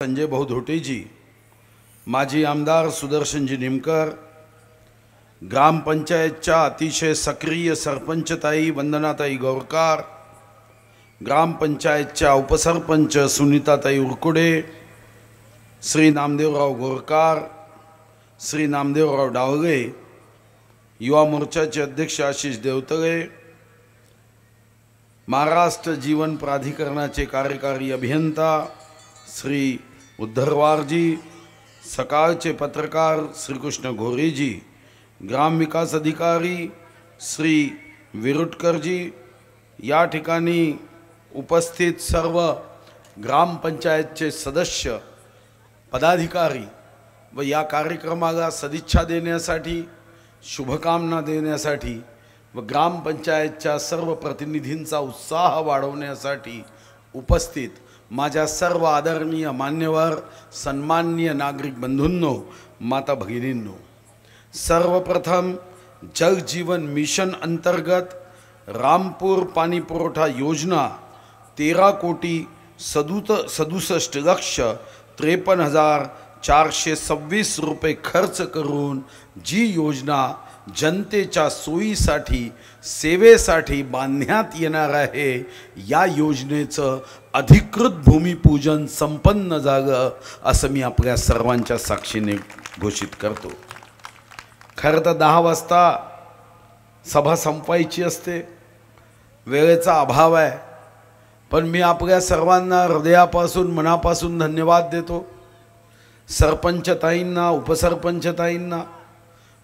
संजय भाऊ धोटेजी, माजी आमदार सुदर्शनजी निमकर, ग्रामपंचायतच्या अतिशय सक्रिय सरपंचताई वंदनाताई गौरकार, ग्रामपंचायतच्या उपसरपंच सुनीताताई उरकुडे, श्री नामदेवराव गोरकार, श्री नामदेवराव डावगे, युवा मोर्चाचे अध्यक्ष आशिष देवतळे, महाराष्ट्र जीवन प्राधिकरणाचे कार्यकारी अभियंता श्री उद्धरवारजी, सकाळचे पत्रकार श्रीकृष्ण घोरेजी, ग्रामविकास अधिकारी श्री विरुटकरजी, या ठिकाणी उपस्थित सर्व ग्रामपंचायतचे सदस्य पदाधिकारी व या कार्यक्रमाला सदिच्छा देण्यासाठी, शुभकामना देण्यासाठी व ग्रामपंचायतच्या सर्व प्रतिनिधींचा उत्साह वाढवण्यासाठी उपस्थित माझ्या सर्व आदरणीय मान्यवर सन्माननीय नागरिक बंधूंनो, माता भगिनींनो, सर्वप्रथम जल जीवन मिशन अंतर्गत रामपूर पाणी पुरवठा योजना 13,67,53,426 रुपये खर्च करून जी योजना जनतेच्या सोयीसाठी सेवेसाठी बांधण्यात येणार आहे, या योजनेचं अधिकृत भूमिपूजन संपन्न झालं असं मी आपल्या सर्वांच्या साक्षीने घोषित करतो। खरं तर 10 वाजता सभा संपायची असते, वेळेचा अभाव आहे, पण मी आपल्या सर्वांना हृदयापासून मनापासून धन्यवाद देतो। सरपंचताईंना, उपसरपंचताईंना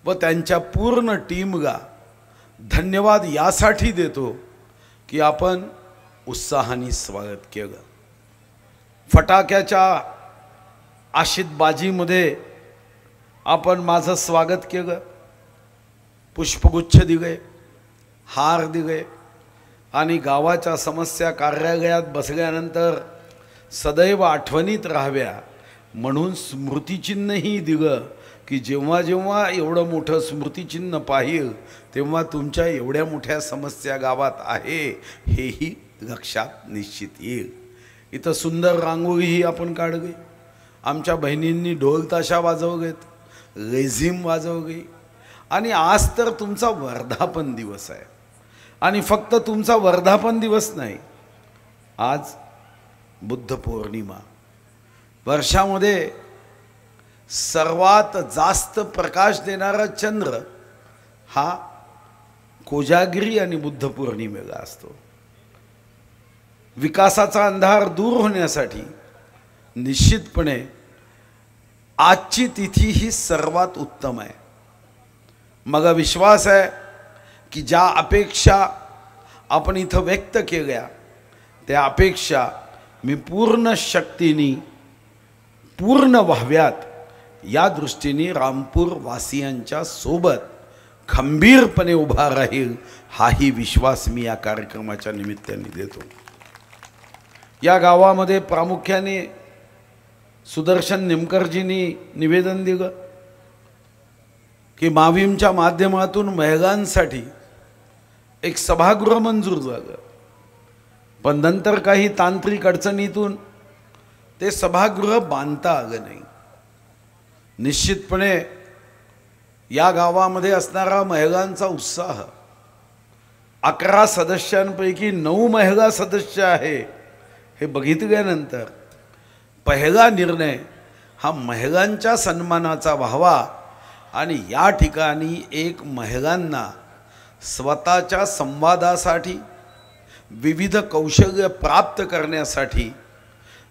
व त्यांच्या पूर्ण टीमला धन्यवाद यासाठी देतो की आपण उत्साहाने स्वागत केलं। फटाक्याच्या आशिषबाजीमध्ये आपण माझं स्वागत केलं, पुष्पगुच्छ दिले, हार दिले आणि गावाच्या समस्या कार्यालयात बसल्यानंतर सदैव आठवणीत राहाव्या म्हणून स्मृतिचिन्हही दिलं की जेव्हा जेव्हा एवढं मोठं स्मृतिचिन्ह पाहिल तेव्हा तुमच्या एवढ्या मोठ्या समस्या गावात आहे हेही लक्षात निश्चित येईल। इथं सुंदर रांगोळीही आपण काढली, आमच्या बहिणींनी ढोल ताशा वाजवलेत, लेझिम वाजवली आणि आज तर तुमचा वर्धापन दिवस आहे। आणि फक्त तुमचा वर्धापन दिवस नाही, आज बुद्ध पौर्णिमा। वर्षामध्ये सर्वात जास्त प्रकाश देणारा चंद्र हा कोजागिरी आणि बुद्ध पौर्णिमेला असतो। विकासाचा अंधार दूर होण्यासाठी निश्चितपणे आजची तिथी ही सर्वात उत्तम आहे। मला विश्वास आहे की ज्या अपेक्षा आपण इथं व्यक्त केल्या त्या अपेक्षा मी पूर्ण शक्तीने पूर्ण व्हाव्यात या दृष्टीने रामपूर वासियांच्या सोबत खंबीरपणे उभा राहील हाही विश्वास मी या कार्यक्रमाच्या निमित्ताने देतो। या गावामध्ये प्रामुख्याने सुदर्शन निमकरजींनी निवेदन दिलं की माविमच्या माध्यमातून महिलांसाठी एक सभागृह मंजूर झालं, पण नंतर काही तांत्रिक अडचणीतून ते सभागृह बांधता आलं नाही। निश्चितपणे या गावामध्ये असणारा महिलांचा उत्साह, 11 सदस्यांपैकी 9 महिला सदस्य आहे हे बघितल्यानंतर पहिला निर्णय हा महिलांच्या सन्मानाचा व्हावा आणि या ठिकाणी एक महिलांना स्वतःच्या संवादासाठी, विविध कौशल्य प्राप्त करण्यासाठी,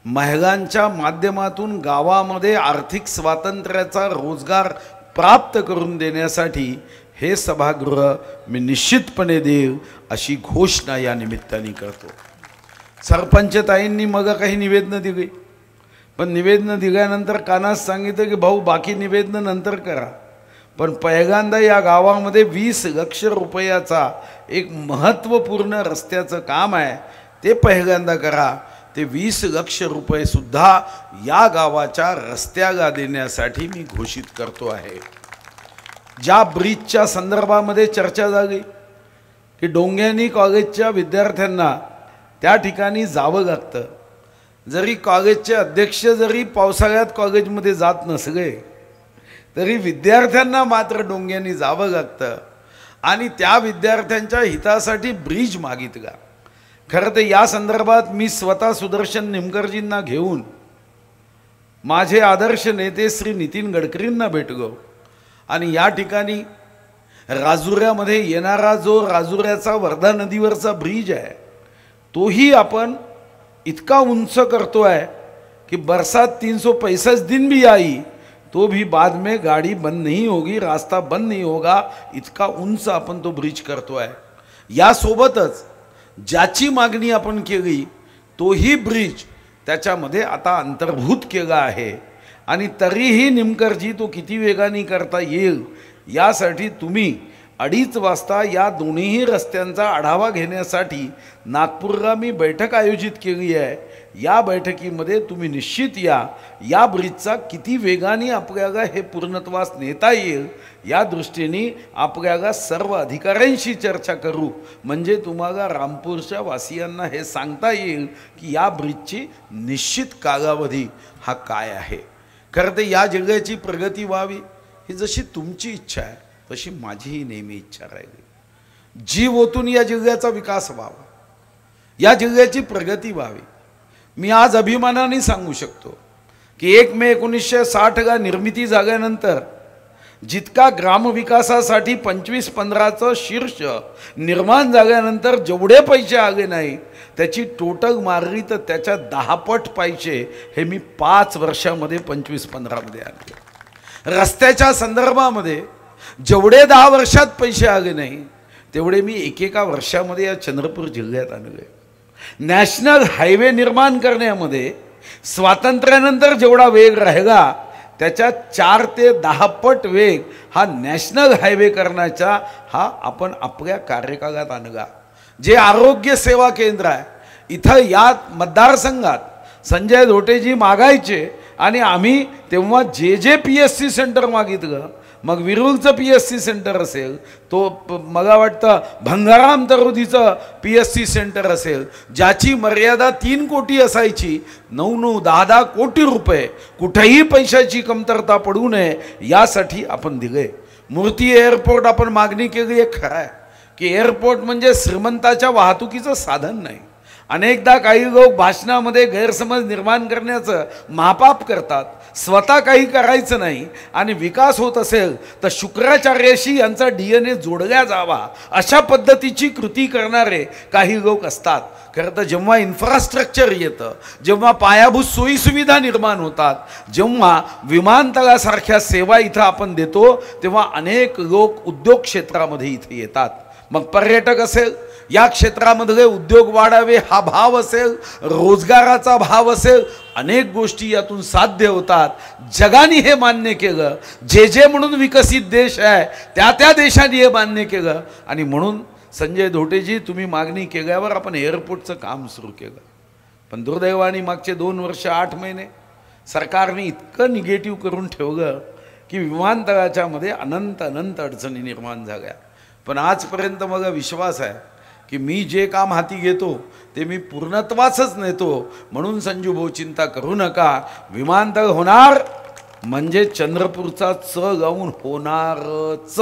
महिलांच्या माध्यमातून गावामध्ये आर्थिक स्वातंत्र्याचा रोजगार प्राप्त करून देण्यासाठी हे सभागृह मी निश्चितपणे देईल अशी घोषणा या निमित्ताने करतो। सरपंचताईंनी मग काही निवेदनं दिली, पण निवेदनं दिल्यानंतर कानात सांगितलं की भाऊ बाकी निवेदनं नंतर करा, पण पहिल्यांदा या गावामध्ये 20 लाख रुपयाचा एक महत्त्वपूर्ण रस्त्याचं काम आहे ते पहिल्यांदा करा। ते 20 लाख रुपये सुद्धा या गावाच्या रस्त्याला देण्यासाठी मी घोषित करतो आहे। ज्या ब्रिजच्या संदर्भामध्ये चर्चा झाली की डोंगेनी कॉलेजच्या विद्यार्थ्यांना त्या ठिकाणी जावं लागतं, जरी कॉलेजचे अध्यक्ष जरी पावसाळ्यात कॉलेजमध्ये जात नसले तरी विद्यार्थ्यांना मात्र डोंग्यांनी जावं लागतं आणि त्या विद्यार्थ्यांच्या हितासाठी ब्रिज मागितला। खरं तर या संदर्भात मी स्वतः सुदर्शन निमकरजींना घेऊन माझे आदर्श नेते श्री नितीन गडकरींना भेटलो आणि या ठिकाणी राजुऱ्यामध्ये येणारा जो राजुऱ्याचा वर्धा नदीवरचा ब्रिज आहे तोही आपण इतका उंच करतोय कि बरसात 365 दिन भी आई तो भी बाद में गाड़ी बंद नहीं होगी, रास्ता बंद नहीं होगा, इतका उंच आपण तो ब्रिज करतोय। यासोबतच ज्याची मागणी आपण केली तोही ब्रिज त्याच्यामध्ये आता अंतर्भूत केला आहे आणि तरीही निमकरजी तो किती वेगाने करता येईल यासाठी तुम्ही 2:30 वाजता या दोन्ही रस्त्यांचा आढावा घेण्यासाठी नागपूरला मी बैठक आयोजित केली आहे। या बैठकीमध्ये तुम्ही निश्चित या ब्रिजचा किती वेगाने आपल्याला हे पूर्णत्वास नेता येईल या दृष्टीने आपल्याला सर्व अधिकाऱ्यांशी चर्चा करू, म्हणजे तुम्हाला रामपूरच्या वासियांना हे सांगता येईल की या ब्रिजची निश्चित कालावधी हा काय आहे। खरं तर या जिल्ह्याची प्रगती व्हावी ही जशी तुमची इच्छा आहे तशी माझीही नेहमी इच्छा राहिली। जीव ओतून या जिल्ह्याचा विकास व्हावा, या जिल्ह्याची प्रगती व्हावी। मी आज अभिमानाने सांगू शकतो की 1 मे 1960 निर्मिती झाल्यानंतर जितका ग्रामविकासासाठी 25-15चं शीर्ष निर्माण झाल्यानंतर जेवढे पैसे आले नाही त्याची टोटल मारली तर त्याच्या 10 पट पैसे हे मी 5 वर्षामध्ये 25-15 मध्ये आणले। रस्त्याच्या संदर्भामध्ये जेवढे 10 वर्षात पैसे आले नाही तेवढे मी एकेका वर्षामध्ये या चंद्रपूर जिल्ह्यात आणले। नॅशनल हायवे निर्माण करण्यामध्ये स्वातंत्र्यानंतर जेवढा वेग राहिला त्याच्या 4 ते 10 पट वेग हा नॅशनल हायवे करण्याचा हा आपण आपल्या कार्यकाळात आणला। जे आरोग्य सेवा केंद्र आहे इथं या मतदारसंघात संजय धोटेजी मागायचे आणि आम्ही तेव्हा जे PSC सेंटर मागितलं, मग विरुळचं PSC सेंटर असेल, तो मला वाटतं भंगाराम तरोदीचं PSC सेंटर असेल, ज्याची मर्यादा 3 कोटी असायची 9-9, 10-10 कोटी रुपये कुठेही पैशाची कमतरता पडू नये यासाठी आपण दिले। मूर्ती एअरपोर्ट आपण मागणी केली आहे, खरं आहे की एअरपोर्ट म्हणजे श्रीमंताच्या वाहतुकीचं साधन नाही। अनेकदा काही लोक भाषणामध्ये गैरसमज निर्माण करण्याचं महापाप करतात, स्वतः काही करायचं नाही आणि विकास होत असेल तर शुक्राचार्याशी यांचा DNA जोडला जावा अशा पद्धतीची कृती करणारे काही लोक असतात। खरं तर जेव्हा इन्फ्रास्ट्रक्चर येतं, जेव्हा पायाभूत सोयीसुविधा निर्माण होतात, जेव्हा विमानतळासारख्या सेवा इथं आपण देतो तेव्हा अनेक लोक उद्योग क्षेत्रामध्ये इथे येतात। मग पर्यटक असेल, या क्षेत्रामध्ये उद्योग वाढावे हा भाव असेल, रोजगाराचा भाव असेल, अनेक गोष्टी यातून साध्य होतात। जगाने हे मान्य केलं, जे म्हणून विकसित देश आहे त्या देशाने हे मान्य केलं आणि म्हणून संजय धोटेजी तुम्ही मागणी केल्यावर आपण एअरपोर्टचं काम सुरू केलं। पण दुर्दैवाने मागचे 2 वर्ष 8 महिने सरकारने इतकं निगेटिव्ह करून ठेवलं की विमानतळाच्या मध्ये अनंत अडचणी निर्माण झाल्या। पण आजपर्यंत मला विश्वास आहे की मी जे काम हाती घेतो ते मी पूर्णत्वासच नेतो, म्हणून संजू भाऊ चिंता करू नका, विमानतळ होणार म्हणजे चंद्रपूरचा च गाऊन होणारच,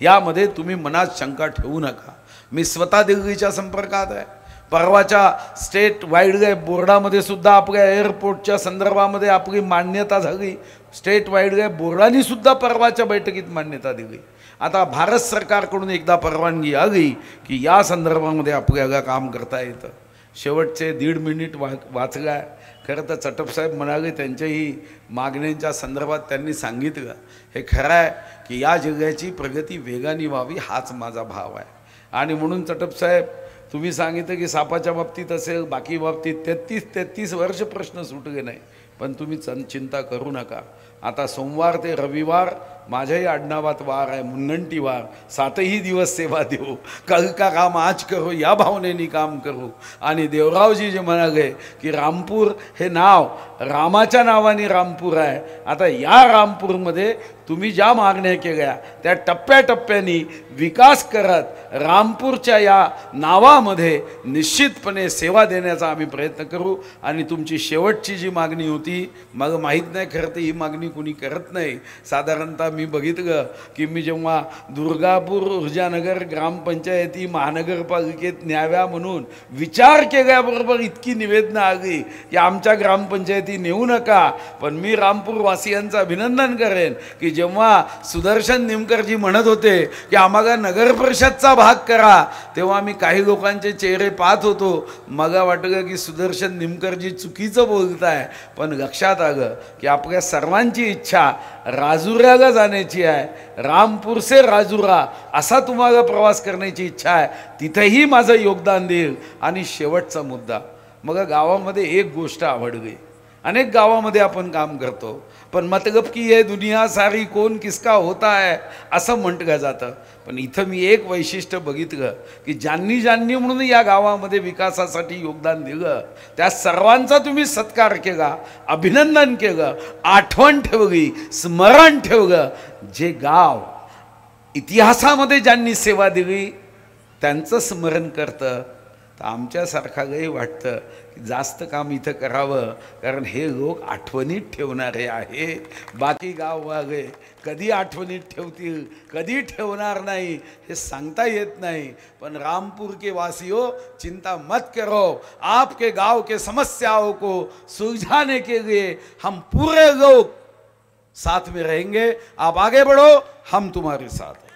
यामध्ये तुम्ही मनात शंका ठेवू नका। मी स्वतः दिल्लीच्या संपर्कात आहे। परवाच्या स्टेट वाईल्डलाईफ बोर्डामध्ये सुद्धा आपल्या एअरपोर्टच्या संदर्भामध्ये आपली मान्यता झाली। स्टेट वाईल्डलाईफ बोर्डाने सुद्धा परवाच्या बैठकीत मान्यता दिली। आता भारत सरकारकडून एकदा परवानगी आली की या संदर्भामध्ये आपल्याला काम करता येतं। शेवटचे 1.5 मिनिट वाचलाय। खरं तर चटप साहेब म्हणाले त्यांच्याही मागण्यांच्या संदर्भात त्यांनी सांगितलं, हे खरं आहे की या जिल्ह्याची प्रगती वेगाने व्हावी हाच माझा भाव आहे। आणि म्हणून चटप साहेब तुम्ही सांगितलं की सापाच्या बाबतीत असेल, बाकी बाबतीत 33 वर्ष प्रश्न सुटले नाही, पण तुम्ही चिंता करू नका। आता सोमवार ते रविवार माझ्याही आडनावात वार आहे, मुन्नंटी वार, 7ही दिवस सेवा देऊ, कल का काम आज करो या भावनेनी काम करू. आणि देवरावजी जे म्हणाले की रामपूर हे नाव रामाच्या नावाने रामपूर आहे. आता या रामपूरमध्ये तुम्ही ज्या मागण्या केल्या त्या टप्प्याटप्प्याने विकास करत रामपूरच्या या नावामध्ये निश्चितपणे सेवा देण्याचा आम्ही प्रयत्न करू. आणि तुमची शेवटची जी मागणी होती, मग माहीत नाही खरं तर ही मागणी कुणी करत नाही. साधारणतः मी बघितलं की मी जेव्हा दुर्गापूर ऊर्जानगर ग्रामपंचायती महानगरपालिकेत न्याव्या म्हणून विचार केल्याबरोबर इतकी निवेदनं आली की आमच्या ग्रामपंचायती नेऊ नका. पण मी रामपूरवासियांचं अभिनंदन करेन की जेव्हा सुदर्शन निमकरजी म्हणत होते की आम्हाला नगर परिषदचा भाग करा, तेव्हा मी काही लोकांचे चेहरे पाहत होतो. मला वाटलं की सुदर्शन निमकरजी चुकीचं बोलताय. पण लक्षात आलं की आपल्या सर्वांची इच्छा राजुऱ्याला जाण्याची आहे. रामपूर से राजुरा असा तुम्हाला प्रवास करण्याची इच्छा आहे. तिथेही माझं योगदान देईल. आणि शेवटचा मुद्दा, मग गावामध्ये एक गोष्ट आवडली. अनेक गावामध्ये आपण काम करतो, पण मतलब की ये दुनिया सारी कौन किसका होता है असं म्हटलं जातं. पण इथं मी एक वैशिष्ट्य बघितलं की ज्यांनी ज्यांनी म्हणून या गावामध्ये विकासासाठी योगदान दिलं त्या सर्वांचा तुम्ही सत्कार केला, अभिनंदन केलं, आठवण ठेवली, स्मरण ठेवलं. जे गाव इतिहासामध्ये ज्यांनी सेवा दिली त्यांचं स्मरण करतं. तर आमच्यासारखालाही वाटतं की जास्त काम इथं करावं, कारण हे लोक आठवणीत ठेवणारे आहे. बाकी गाववाले कधी आठवणीत ठेवतील, कधी ठेवणार नाही हे सांगता येत नाही. पण रामपुर के वासियों, चिंता मत करो. आपके गांव के समस्याओं को सुलझाने के लिए हम पूरे लोग साथ में रहेंगे. आप आगे बढ़ो, हम तुम्हारे साथ हैं.